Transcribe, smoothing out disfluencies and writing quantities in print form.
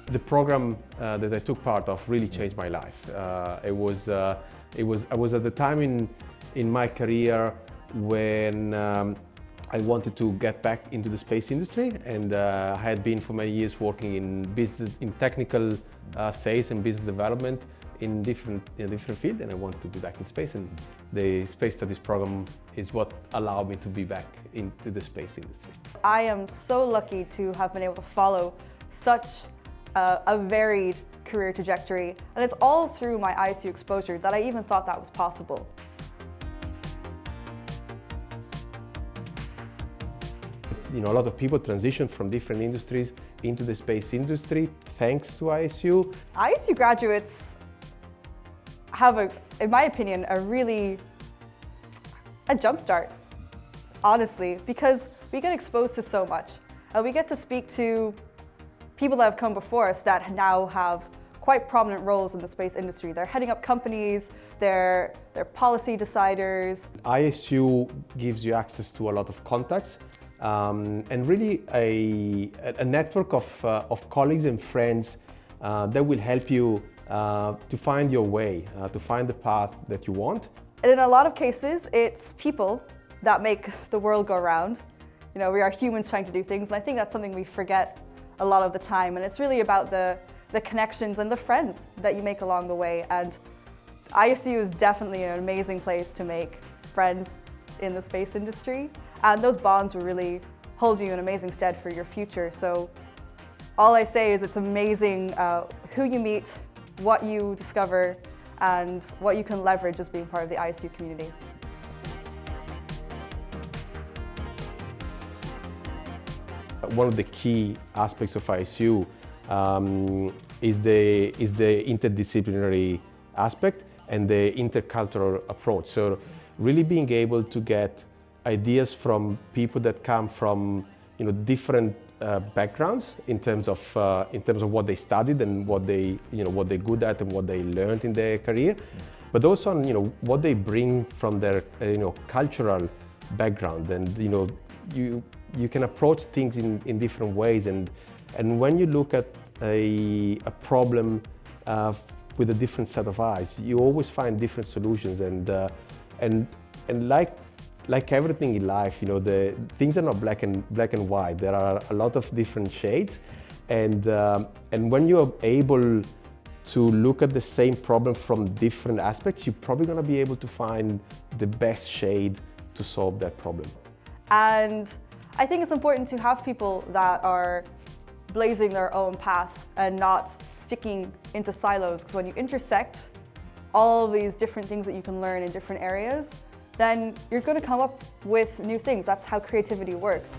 The program that I took part of really changed my life. I was at the time in my career when I wanted to get back into the space industry, and I had been for many years working in business, in technical sales and business development in different fields, and I wanted to be back in space, and the space studies program is what allowed me to be back into the space industry. I am so lucky to have been able to follow such a varied career trajectory, and it's all through my ISU exposure that I even thought that was possible. You know, a lot of people transition from different industries into the space industry thanks to ISU. ISU graduates have, in my opinion, a jump start, honestly, because we get exposed to so much. We get to speak to people that have come before us that now have quite prominent roles in the space industry. They're heading up companies, they're policy deciders. ISU gives you access to a lot of contacts and really a network of colleagues and friends that will help you to find your way, to find the path that you want. And in a lot of cases, it's people that make the world go round. You know, we are humans trying to do things, and I think that's something we forget a lot of the time. And it's really about the connections and the friends that you make along the way. And ISU is definitely an amazing place to make friends in the space industry. And those bonds will really hold you in amazing stead for your future. So all I say is it's amazing who you meet, what you discover, and what you can leverage as being part of the ISU community. One of the key aspects of ISU is the interdisciplinary aspect and the intercultural approach. So really being able to get ideas from people that come from different backgrounds in terms of what they studied and what they're good at and what they learned in their career, but also on what they bring from their cultural background. And you can approach things in different ways, and when you look at a problem with a different set of eyes, you always find different solutions. And like everything in life, the things are not black and white. There are a lot of different shades, and when you are able to look at the same problem from different aspects, you're probably going to be able to find the best shade to solve that problem. And I think it's important to have people that are blazing their own path and not sticking into silos, because when you intersect all of these different things that you can learn in different areas, then you're going to come up with new things. That's how creativity works.